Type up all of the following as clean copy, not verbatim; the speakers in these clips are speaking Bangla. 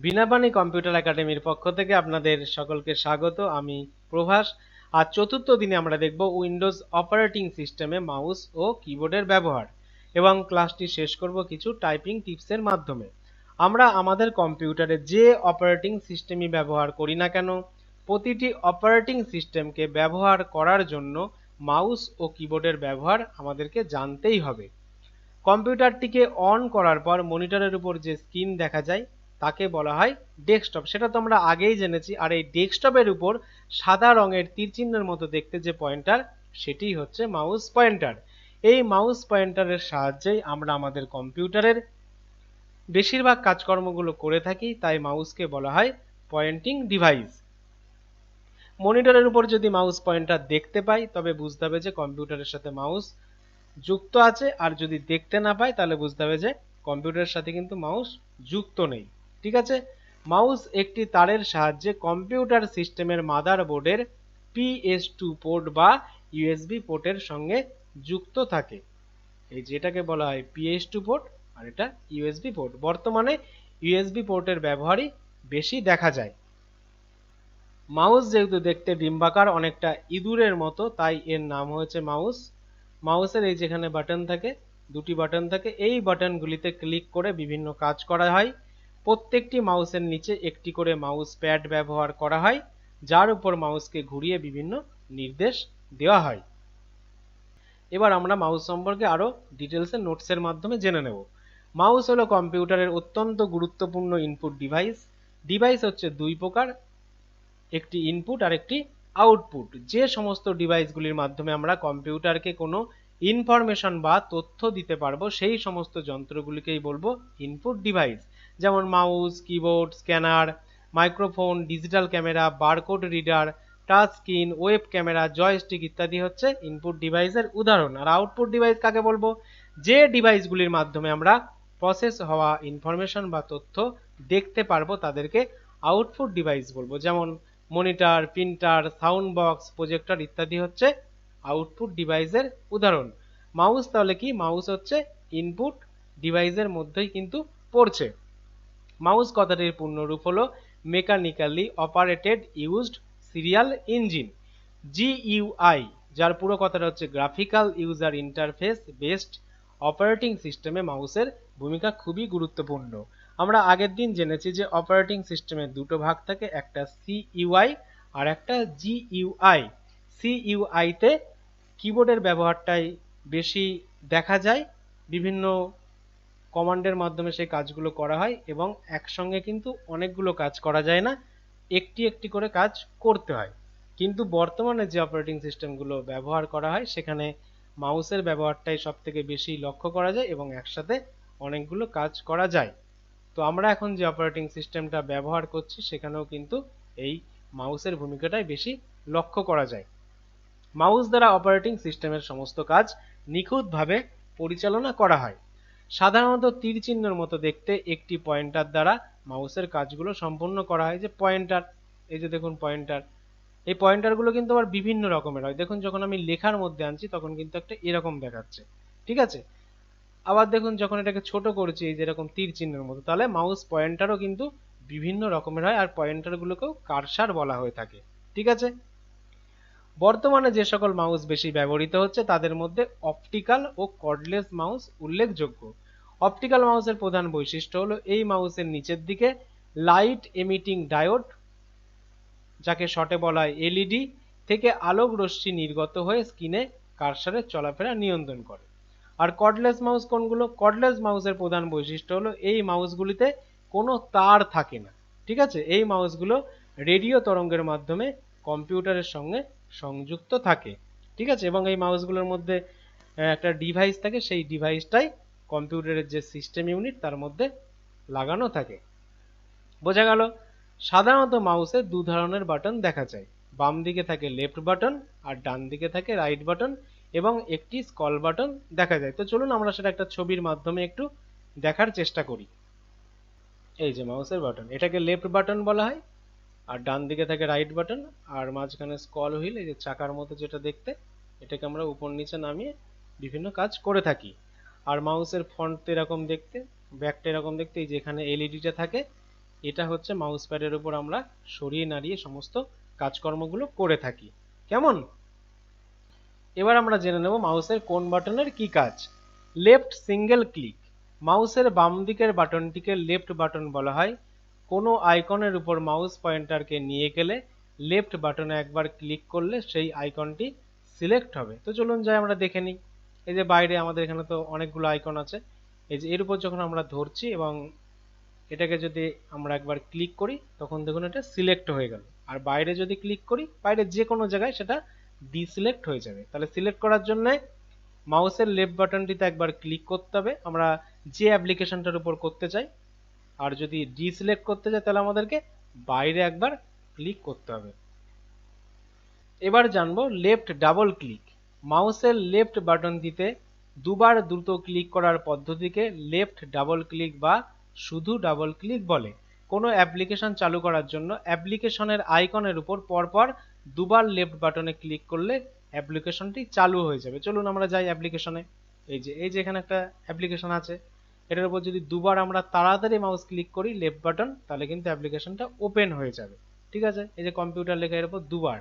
বিনাপানি কম্পিউটার একাডেমির পক্ষ থেকে আপনাদের সকলকে স্বাগত। আমি প্রভাস। আর চতুর্থ দিনে আমরা দেখব উইন্ডোজ অপারেটিং সিস্টেমে মাউস ও কিবোর্ডের ব্যবহার এবং ক্লাসটি শেষ করব কিছু টাইপিং টিপসের মাধ্যমে। আমরা আমাদের কম্পিউটারে যে অপারেটিং সিস্টেমই ব্যবহার করি না কেন, প্রতিটি অপারেটিং সিস্টেমকে ব্যবহার করার জন্য মাউস ও কিবোর্ডের ব্যবহার আমাদেরকে জানতেই হবে। কম্পিউটারটিকে অন করার পর মনিটরের উপর যে স্ক্রিন দেখা যায় তাকে বলা হয় ডেস্কটপ। সেটা তো আমরা আগেই জেনেছি। আর এই ডেস্কটপের উপর সাদা রঙের তীর চিহ্নের মতো দেখতে যে পয়েন্টার, সেটি হচ্ছে মাউস পয়েন্টার। এই মাউস পয়েন্টারের সাহায্যেই আমরা আমাদের কম্পিউটারের বেশিরভাগ কাজকর্মগুলো করে থাকি, তাই মাউসকে বলা হয় পয়েন্টিং ডিভাইস। মনিটরের উপর যদি মাউস পয়েন্টার দেখতে পাই তবে বুঝতে হবে যে কম্পিউটারের সাথে মাউস যুক্ত আছে, আর যদি দেখতে না পাই তাহলে বুঝতে হবে যে কম্পিউটারের সাথে কিন্তু মাউস যুক্ত নেই। ঠিক আছে। মাউস একটি তারের সাহায্যে কম্পিউটার সিস্টেমের মাদারবোর্ডের PS2 পোর্ট বা ইউএসবি পোর্টের সঙ্গে যুক্ত থাকে। এই যেটাকে বলা হয় PS2 পোর্ট, আর এটা ইউএসবি পোর্ট। বর্তমানে ইউএসবি পোর্টের ব্যবহারই বেশি দেখা যায়। মাউস যেহেতু দেখতে ডিম্বাকার, অনেকটা ইঁদুরের মতো, তাই এর নাম হয়েছে মাউস। মাউসের এই যেখানে বাটন থাকে, দুটি বাটন থাকে, এই বাটনগুলিতে ক্লিক করে বিভিন্ন কাজ করা হয়। প্রত্যেকটি মাউসের নিচে একটি করে মাউস প্যাড ব্যবহার করা হয়, যার উপর মাউসকে ঘুরিয়ে বিভিন্ন নির্দেশ দেওয়া হয়। এবার আমরা মাউস সম্পর্কে আরো ডিটেলসে নোটসের মাধ্যমে জেনে নেব। মাউস হলো কম্পিউটারের অত্যন্ত গুরুত্বপূর্ণ ইনপুট ডিভাইস। ডিভাইস হচ্ছে দুই প্রকার, একটি ইনপুট আর একটি আউটপুট। যে সমস্ত ডিভাইসগুলির মাধ্যমে আমরা কম্পিউটারকে কোনো ইনফরমেশন বা তথ্য দিতে পারবো সেই সমস্ত যন্ত্রগুলিকেই বলবো ইনপুট ডিভাইস। যেমন mouse, keyboard, scanner, microphone, digital camera, barcode reader, touch screen, web camera, joystick ইত্যাদি হচ্ছে ইনপুট ডিভাইসের উদাহরণ। আর আউটপুট ডিভাইস কাকে বলবো? যে ডিভাইসগুলির মাধ্যমে আমরা প্রসেস হওয়া ইনফরমেশন বা তথ্য দেখতে পারবো তাদেরকে আউটপুট ডিভাইস বলবো। যেমন monitor, printer, sound box, projector ইত্যাদি হচ্ছে আউটপুট ডিভাইসের উদাহরণ। মাউস তাহলে কি? মাউস হচ্ছে ইনপুট ডিভাইসের মধ্যেই কিন্তু পড়ছে। মাউস কথাটির পূর্ণরূপ হলো mechanically operated used serial engine, GUI, যার পুরো কথাটা হচ্ছে graphical user interface based operating সিস্টেমে মাউসের ভূমিকা খুবই গুরুত্বপূর্ণ। আমরা আগের দিন জেনেছি যে অপারেটিং সিস্টেমের দুটো ভাগ থাকে, একটা CUI আর একটা GUI। CUI তে কিবোর্ডের ব্যবহারটাই বেশি দেখা যায়, বিভিন্ন কমান্ডের মাধ্যমে সেই কাজগুলো করা হয় এবং একসঙ্গে কিন্তু অনেকগুলো কাজ করা যায় না, একটি একটি করে কাজ করতে হয়। কিন্তু বর্তমানে যে অপারেটিং সিস্টেমগুলো ব্যবহার করা হয় সেখানে মাউসের ব্যবহারটাই সব থেকে বেশি লক্ষ্য করা যায় এবং একসাথে অনেকগুলো কাজ করা যায়। তো আমরা এখন যে অপারেটিং সিস্টেমটা ব্যবহার করছি সেখানেও কিন্তু এই মাউসের ভূমিকাটাই বেশি লক্ষ্য করা যায়। মাউস দ্বারা অপারেটিং সিস্টেমের সমস্ত কাজ নিখুঁতভাবে পরিচালনা করা হয়। সাধারণত তীর চিহ্নের মতো দেখতে একটি পয়েন্টার দ্বারা মাউসের কাজগুলো সম্পন্ন করা হয়। যে পয়েন্টার, এই যে দেখুন পয়েন্টার, এই পয়েন্টারগুলো কিন্তু আবার বিভিন্ন রকমের হয়। দেখুন যখন আমি লেখার মধ্যে আনছি তখন কিন্তু একটা এরকম দেখাচ্ছে, ঠিক আছে। আবার দেখুন যখন এটাকে ছোট করছি এই যেরকম তীর চিহ্নের মতো, তাহলে মাউস পয়েন্টারও কিন্তু বিভিন্ন রকমের হয়, আর পয়েন্টারগুলোকেও কার্সার বলা হয়ে থাকে, ঠিক আছে। বর্তমানে যে সকল মাউস বেশি ব্যবহৃত হচ্ছে তাদের মধ্যে অপটিক্যাল ও কর্ডলেস মাউস উল্লেখযোগ্য। অপটিক্যাল মাউসের প্রধান বৈশিষ্ট্য হলো এই মাউসের নিচের দিকে লাইট এমিটিং ডায়োড, যাকে শর্টে বলা হয় এলইডি, থেকে আলোক রশ্মি নির্গত হয়ে স্ক্রিনে কার্সারের চলাফেরা নিয়ন্ত্রণ করে। আর কর্ডলেস মাউস কোনগুলো? কর্ডলেস মাউসের প্রধান বৈশিষ্ট্য হলো এই মাউসগুলিতে কোনো তার থাকে না, ঠিক আছে। এই মাউসগুলো রেডিও তরঙ্গের মাধ্যমে কম্পিউটারের সঙ্গে সংযুক্ত থাকে, ঠিক আছে। এবং এই মাউসগুলোর মধ্যে একটা ডিভাইস থাকে, সেই ডিভাইসটাই কম্পিউটারের যে সিস্টেম ইউনিট তার মধ্যে লাগানো থাকে। বোঝা গেল? সাধারণত মাউসে দু ধরনের বাটন দেখা যায়। বাম দিকে থাকে লেফট বাটন আর ডান দিকে থাকে রাইট বাটন, এবং একটি স্ক্রল বাটন দেখা যায়। তো চলুন আমরা সেটা একটা ছবির মাধ্যমে একটু দেখার চেষ্টা করি। এই যে মাউসের বাটন, এটাকে লেফট বাটন বলা হয়, আর ডান দিকে থাকে রাইট বাটন, আর মাঝখানে স্ক্রল হুইল, এই যে চাকার মতো যেটা দেখতে, এটাকে আমরা উপর নিচে নামিয়ে বিভিন্ন কাজ করে থাকি। আর মাউসের ফ্রন্ট এরকম দেখতে, ব্যাকটা এরকম দেখতে, এই যে এখানে এলইডিটা থাকে, এটা হচ্ছে মাউস প্যাডের উপর আমরা সরিয়ে নাড়িয়ে সমস্ত কাজকর্মগুলো করে থাকি। কেমন? এবার আমরা জেনে নেব মাউসের কোন বাটনের কি কাজ। লেফট সিঙ্গেল ক্লিক, মাউসের বাম দিকের বাটনটিকে লেফট বাটন বলা হয়। কোনো আইকনের উপর মাউস পয়েন্টারকে নিয়ে গেলে লেফট বাটনে একবার ক্লিক করলে সেই আইকনটি সিলেক্ট হবে। তো চলুন যাই আমরা দেখে নিই। এই যে বাইরে আমাদের এখানে তো অনেকগুলো আইকন আছে, এই যে এর উপর যখন আমরা ধরছি এবং এটাকে যদি আমরা একবার ক্লিক করি তখন দেখুন এটা সিলেক্ট হয়ে গেল। আর বাইরে যদি ক্লিক করি, বাইরে যে কোনো জায়গায় সেটা ডিসিলেক্ট হয়ে যাবে। তাহলে সিলেক্ট করার জন্য মাউসের লেফট বাটনটিতে একবার ক্লিক করতে হবে আমরা যে অ্যাপ্লিকেশনটার উপর করতে চাই। আর যদি ডিসিলেক্ট করতে চাই তাহলে আমাদেরকে বাইরে একবার ক্লিক করতে হবে। এবার জানবো লেফট ডাবল ক্লিক, মাউসের লেফট বাটনটিতে দুবার দ্রুত ক্লিক করার পদ্ধতিকে লেফট ডাবল ক্লিক বা শুধু ডাবল ক্লিক বলে। কোনো অ্যাপ্লিকেশন চালু করার জন্য অ্যাপ্লিকেশনের আইকনের উপর পরপর দুবার লেফট বাটনে ক্লিক করলে অ্যাপ্লিকেশনটি চালু হয়ে যাবে। চলুন আমরা যাই অ্যাপ্লিকেশনে। এই যে এখানে একটা অ্যাপ্লিকেশন আছে, এটার উপর যদি দুবার আমরা তাড়াতাড়ি মাউস ক্লিক করি লেফট বাটন, তাহলে কিন্তু অ্যাপ্লিকেশনটা ওপেন হয়ে যাবে। ঠিক আছে, এই যে কম্পিউটার লেখা, এর উপর দুবার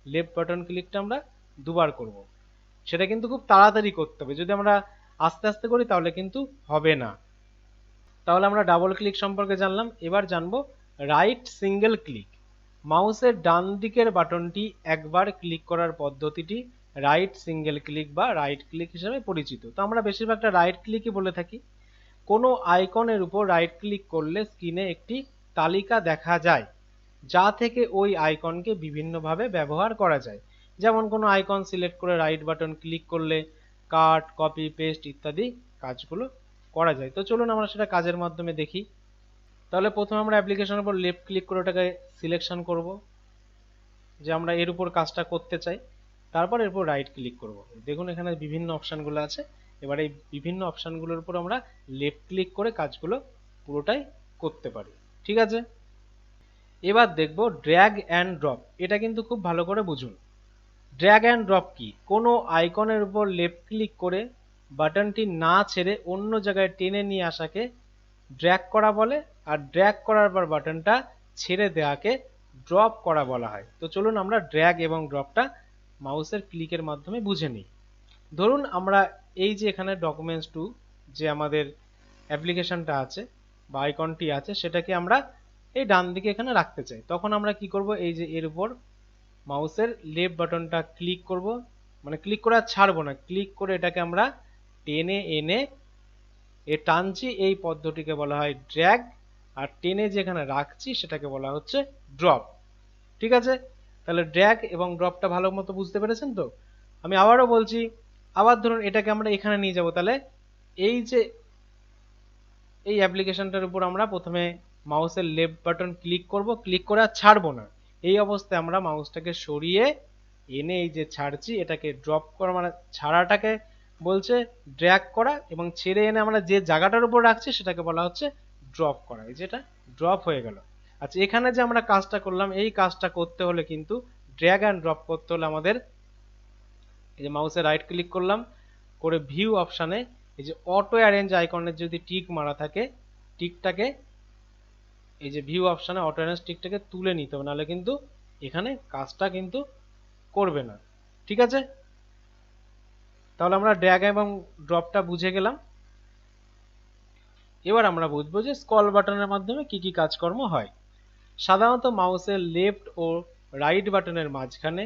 লেফট বাটন ক্লিকটা আমরা দুবার করব। সেটা কিন্তু খুব তাড়াতাড়ি করতে হবে, যদি আমরা আস্তে আস্তে করি তাহলে কিন্তু হবে না। তাহলে আমরা ডাবল ক্লিক সম্পর্কে জানলাম। এবার জানবো রাইট সিঙ্গেল ক্লিক, মাউসের ডান দিকের বাটনটি একবার ক্লিক করার পদ্ধতিটি রাইট সিঙ্গেল ক্লিক বা রাইট ক্লিক হিসেবে পরিচিত। তো আমরা বেশিরভাগটা রাইট ক্লিকই বলে থাকি। কোনো আইকনের উপর রাইট ক্লিক করলে স্ক্রিনে একটি তালিকা দেখা যায় যা থেকে ওই আইকনকে বিভিন্নভাবে ব্যবহার করা যায়। যেমন কোনো আইকন সিলেক্ট করে রাইট বাটন ক্লিক করলে কাট, কপি, পেস্ট ইত্যাদি কাজগুলো করা যায়। তো চলুন আমরা সেটা কাজের মাধ্যমে দেখি। তাহলে প্রথমে আমরা অ্যাপ্লিকেশনের উপর লেফট ক্লিক করে ওটাকে সিলেকশন করব যে আমরা এর উপর কাজটা করতে চাই, তারপর এরপর রাইট ক্লিক করব। দেখুন এখানে বিভিন্ন অপশানগুলো আছে, এবার এই বিভিন্ন অপশানগুলোর উপর আমরা লেফট ক্লিক করে কাজগুলো পুরোটাই করতে পারি। ঠিক আছে, এবার দেখব ড্র্যাগ অ্যান্ড ড্রপ। এটা কিন্তু খুব ভালো করে বুঝুন। ড্র্যাগ অ্যান্ড ড্রপ কি? কোনো আইকনের উপর লেফট ক্লিক করে বাটনটি না ছেড়ে অন্য জায়গায় টেনে নিয়ে আসাকে ড্র্যাগ করা বলে, আর ড্র্যাগ করার পর বাটনটা ছেড়ে দেওয়াকে ড্রপ করা বলা হয়। তো চলুন আমরা ড্র্যাগ এবং ড্রপটা মাউসের ক্লিকের মাধ্যমে বুঝে নিই। ধরুন আমরা এই যে এখানে ডকুমেন্টস 2 যে আমাদের অ্যাপ্লিকেশনটা আছে বা আইকনটি আছে সেটাকে আমরা এই ডান দিকে এখানে রাখতে চাই। তখন আমরা কি করব, এই যে এর উপর মাউসের লেফট বাটনটা ক্লিক করব, মানে ক্লিক করে আর ছাড়বো না, ক্লিক করে এটাকে আমরা টেনে এনে টানছি, এই পদ্ধতিকে বলা হয় ড্র্যাগ। আর টেনে যেখানে রাখছি সেটাকে বলা হচ্ছে ড্রপ। ঠিক আছে, তাহলে ড্র্যাগ এবং ড্রপটা ভালো মতো বুঝতে পেরেছেন তো? আমি আবারও বলছি, আবার ধরুন এটাকে আমরা এখানে নিয়ে যাব। তাহলে এই যে এই অ্যাপ্লিকেশনটার উপর আমরা প্রথমে মাউসের লেফট বাটন ক্লিক করব, ক্লিক করে আর ছাড়বো না। এই অবস্থায় আমরা মাউসটাকে সরিয়ে এনে এই যে ছাড়ছি এটাকে ড্রপ করা, মানে ছাড়াটাকে বলছে ড্র্যাগ করা, এবং ছেড়ে এনে আমরা যে জায়গাটার উপর রাখছি সেটাকে বলা হচ্ছে ড্রপ করা। এই যেটা ড্রপ হয়ে গেল। আচ্ছা, এখানে যে আমরা কাজটা করলাম এই কাজটা করতে হলে কিন্তু ড্র্যাগ অ্যান্ড ড্রপ করতে হলে আমাদের এই যে মাউসে রাইট ক্লিক করলাম, করে ভিউ অপশানে এই যে অটো অ্যারেঞ্জ আইকনের যদি টিক মারা থাকে, টিকটাকে এই যে ভিউ অপশানে অটো অ্যারেঞ্জ টিকটাকে তুলে নিতে হবে, নাহলে কিন্তু এখানে কাজটা কিন্তু করবে না। ঠিক আছে, তাহলে আমরা ড্র্যাগ এবং ড্রপটা বুঝে গেলাম। এবার আমরা বুঝবো যে স্ক্রল বাটনের মাধ্যমে কি কি কাজকর্ম হয়। সাধারণত মাউসের লেফট ও রাইট বাটনের মাঝখানে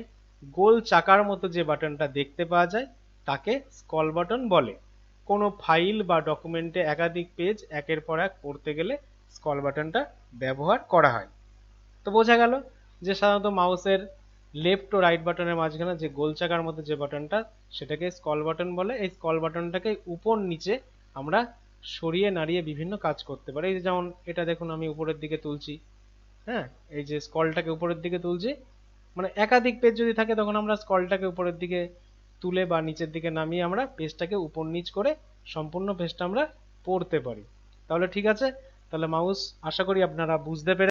গোল চাকার মতো যে বাটনটা দেখতে পাওয়া যায় তাকে স্ক্রল বাটন বলে। কোনো ফাইল বা ডকুমেন্টে একাধিক পেজ একের পর এক পড়তে গেলে স্ক্রল বাটনটা ব্যবহার করা হয়। তো বোঝা গেল যে সাধারণত মাউসের লেফট ও রাইট বাটনের মাঝখানে যে গোল চাকার মতো যে বাটনটা সেটাকে স্ক্রল বাটন বলে। এই স্ক্রল বাটনটাকে উপর নিচে আমরা সরিয়ে নাড়িয়ে বিভিন্ন কাজ করতে পারি। এই যেমন এটা দেখুন আমি উপরের দিকে তুলছি, হ্যাঁ, এই যে স্ক্রলটাকে উপরের দিকে তুলছি, মানে একাধিক পেজ যদি থাকে তখন আমরা স্ক্রলটাকে উপরের দিকে তুলে বা নিচের দিকে নামিয়ে আমরা পেজটাকে উপর নিচ করে সম্পূর্ণ পেজটা আমরা পড়তে পারি। তাহলে ঠিক আছে, তাহলে মাউস আশা করি আপনারা বুঝতে পেরে